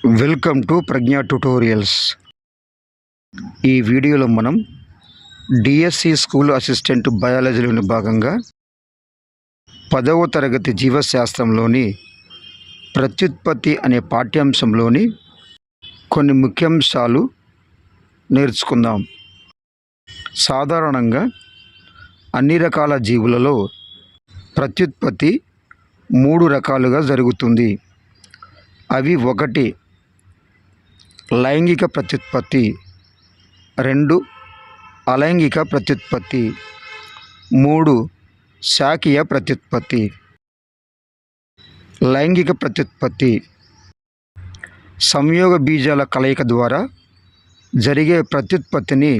Welcome to Pragna tutorials. ఈ వీడియోలో మనం డిఎస్సి స్కూల్ అసిస్టెంట్ బయాలజీలోని భాగంగా 10వ తరగతి జీవశాస్త్రంలోని ప్రత్యుత్పత్తి అనే పాఠ్యాంశంలోని కొన్ని ముఖ్యాంశాలు నేర్చుకుందాం. సాధారణంగా అన్ని రకాల జీవులలో ప్రత్యుత్పత్తి 3 రకాలుగా జరుగుతుంది. అవి 1 లైంగిక ప్రత్యుత్పత్తి, 2 అలైంగిక ప్రత్యుత్పత్తి, 3 శాఖీయ ప్రత్యుత్పత్తి. లైంగిక ప్రత్యుత్పత్తి సంయోగ బీజాల కలయిక ద్వారా జరిగే ప్రత్యుత్పత్తిని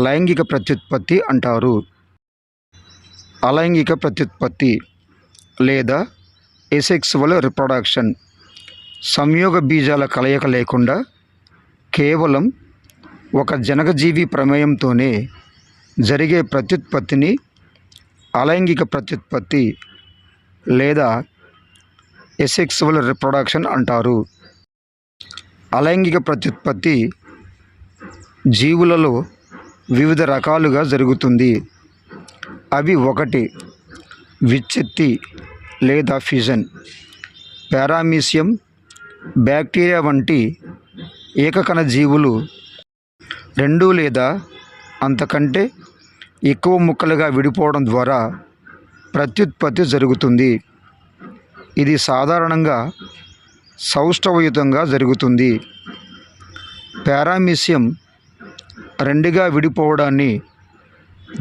లైంగిక ప్రత్యుత్పత్తి అంటారు. అలైంగిక ప్రత్యుత్పత్తి లేదా ఎసెక్సువల్ రిప్రొడక్షన్ సంయోగ బీజాల కలయిక లేకుండా కేవలం ఒక జనకజీవి ప్రమేయంతోనే జరిగే ప్రత్యుత్పత్తిని అలైంగిక ప్రత్యుత్పత్తి లేదా ఎసెక్సువల్ రిప్రొడక్షన్ అంటారు. అలైంగిక ప్రత్యుత్పత్తి జీవులలో వివిధ రకాలుగా జరుగుతుంది. అవి 1 విచ్ఛిత్తి లేదా ఫిజన్. పారామీషియం, బ్యాక్టీరియా వంటి ఏకకణ జీవులు 2 లేదా అంతకంటే ఎక్కువ ముక్కలుగా విడిపోవడం ద్వారా ప్రత్యుత్పత్తి జరుగుతుంది. ఇది సాధారణంగా సౌష్ఠవయుతంగా జరుగుతుంది. పారామీషియం 2గా విడిపోవడాన్ని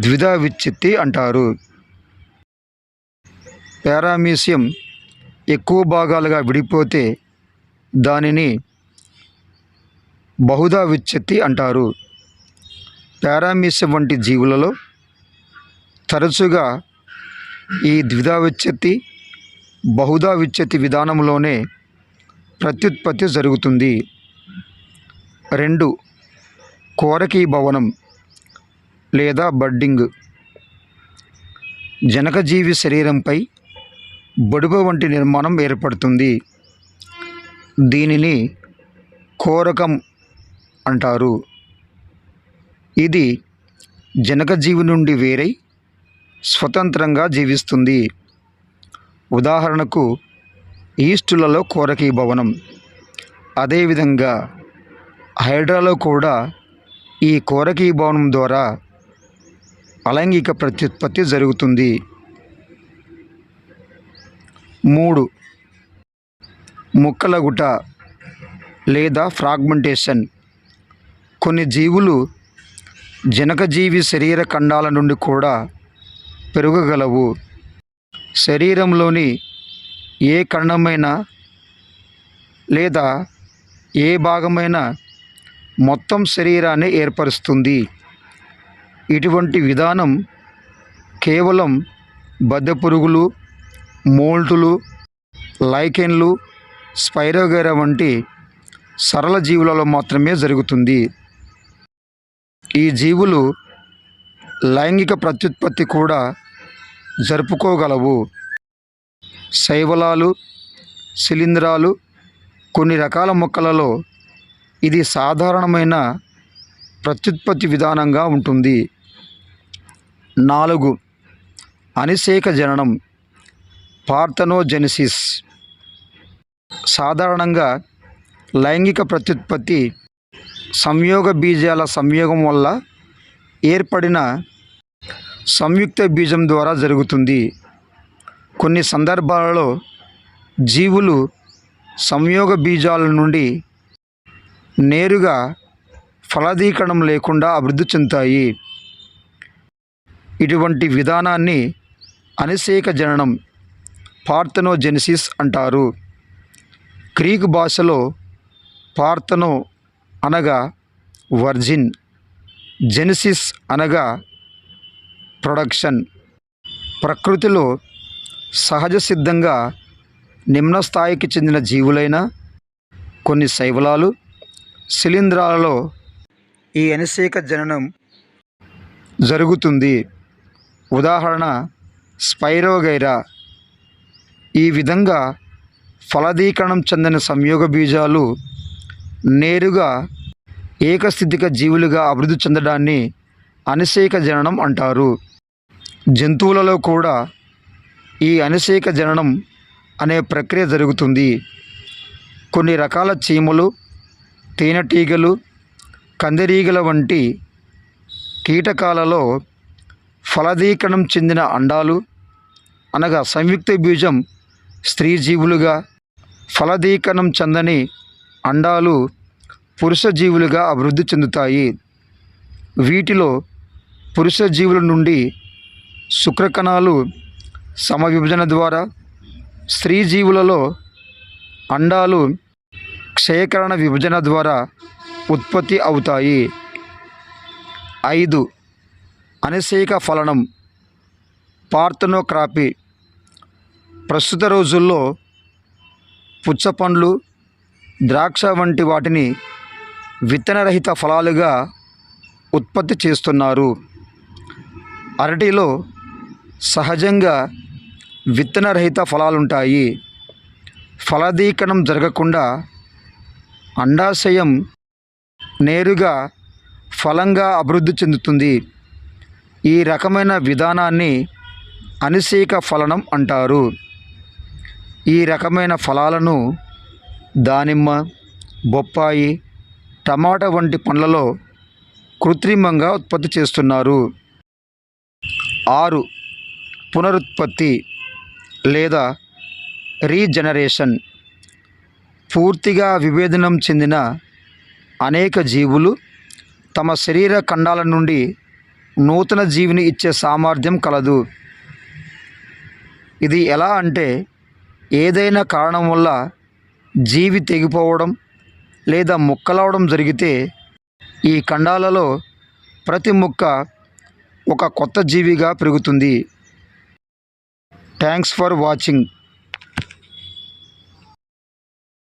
ద్విధా విచ్ఛిత్తి అంటారు. పారామీషియం ఎక్కువ భాగాలుగా విడిపోతే దానిని బహుధా విచ్ఛిత్తి అంటారు. పారామీషియం వంటి జీవులలో తరచుగా ఈ ద్విధా విచ్ఛిత్తి, బహుధా విచ్ఛిత్తి విధానంలోనే ప్రత్యుత్పత్తి జరుగుతుంది. 2 కోరకీభవనం లేదా బడ్డింగ్. జనకజీవి శరీరంపై బొడుమ వంటి నిర్మాణం ఏర్పడుతుంది. దీనిని కోరకం అంటారు. ఇది జనకజీవి నుండి వేరై స్వతంత్రంగా జీవిస్తుంది. ఉదాహరణకు ఈస్టులలో కోరకీభవనం. అదేవిధంగా హైడ్రాలో కూడా ఈ కోరకీభవనం ద్వారా అలైంగిక ప్రత్యుత్పత్తి జరుగుతుంది. 3 ముక్కలగుట లేదా ఫ్రాగ్మెంటేషన్. కొన్ని జీవులు జనకజీవి శరీర ఖండాల నుండి కూడా పెరగగలవు. శరీరంలోని ఏ ఖండమైనా లేదా ఏ భాగమైనా మొత్తం శరీరాన్ని ఏర్పరుస్తుంది. ఇటువంటి విధానం కేవలం బద్దెపురుగులు, మోల్టులు, లైకెన్లు, స్పైరోగైరా వంటి సరళ జీవులలో మాత్రమే జరుగుతుంది. ఈ జీవులు లైంగిక ప్రత్యుత్పత్తి కూడా జరుపుకోగలవు. శైవలాలు, శిలీంధ్రాలు, కొన్ని రకాల మొక్కలలో ఇది సాధారణమైన ప్రత్యుత్పత్తి విధానంగా ఉంటుంది. 4 అనిషేక జననం, పార్థనోజెనిసిస్. సాధారణంగా లైంగిక ప్రత్యుత్పత్తి సంయోగ బీజాల సంయోగం వల్ల ఏర్పడిన సంయుక్త బీజం ద్వారా జరుగుతుంది. కొన్ని సందర్భాలలో జీవులు సంయోగ బీజాల నుండి నేరుగా ఫలదీకరణం లేకుండా అభివృద్ధి చెందుతాయి. ఇటువంటి విధానాన్ని అనిషేక జననం, పార్థనోజెనిసిస్ అంటారు. గ్రీకు భాషలో పార్థనో అనగా వర్జిన్, జెనిసిస్ అనగా ప్రొడక్షన్. ప్రకృతిలో సహజ సిద్ధంగా నిమ్న స్థాయికి చెందిన జీవులైన కొన్ని శైవలాలు, శిలీంధ్రాలలో ఈ అనిషేక జననం జరుగుతుంది. ఉదాహరణ స్పైరోగైరా. ఈ విధంగా ఫలదీకరణం చెందిన సంయోగ బీజాలు నేరుగా ఏకస్థితిక జీవులుగా అభివృద్ధి చెందడాన్ని అనిషేక జననం అంటారు. జంతువులలో కూడా ఈ అనిషేక జననం అనే ప్రక్రియ జరుగుతుంది. కొన్ని రకాల చీమలు, తేనెటీగలు, కందిరీగల వంటి కీటకాలలో ఫలదీకరణం చెందిన అండాలు అనగా సంయుక్త బీజం స్త్రీ జీవులుగా, ఫలదీకరణం చెందని అండాలు పురుష జీవులుగా అభివృద్ధి చెందుతాయి. వీటిలో పురుష జీవుల నుండి శుక్రకణాలు సమవిభజన ద్వారా, స్త్రీ జీవులలో అండాలు క్షయకరణ విభజన ద్వారా ఉత్పత్తి అవుతాయి. 5. అనిషేక ఫలనం పార్థెనోగ్రాఫీ. ప్రస్తుత రోజుల్లో పుచ్చపండ్లు, ద్రాక్ష వంటి వాటిని విత్తనరహిత ఫలాలుగా ఉత్పత్తి చేస్తున్నారు. అరటిలో సహజంగా విత్తనరహిత ఫలాలుంటాయి. ఫలదీకరణం జరగకుండా అండాశయం నేరుగా ఫలంగా అభివృద్ధి చెందుతుంది. ఈ రకమైన విధానాన్ని అనిషేక ఫలనం అంటారు. ఈ రకమైన ఫలాలను దానిమ్మ, బొప్పాయి, టమాటా వంటి పండ్లలో కృత్రిమంగా ఉత్పత్తి చేస్తున్నారు. 6. పునరుత్పత్తి లేదా రీజనరేషన్. పూర్తిగా విభేదనం చెందిన అనేక జీవులు తమ శరీర ఖండాల నుండి నూతన జీవిని ఇచ్చే సామర్థ్యం కలదు. ఇది ఎలా అంటే, ఏదైనా కారణం వల్ల జీవి తెగిపోవడం లేదా ముక్కలవడం జరిగితే ఈ ఖండాలలో ప్రతి ముక్క ఒక కొత్త జీవిగా పెరుగుతుంది. Thanks for watching.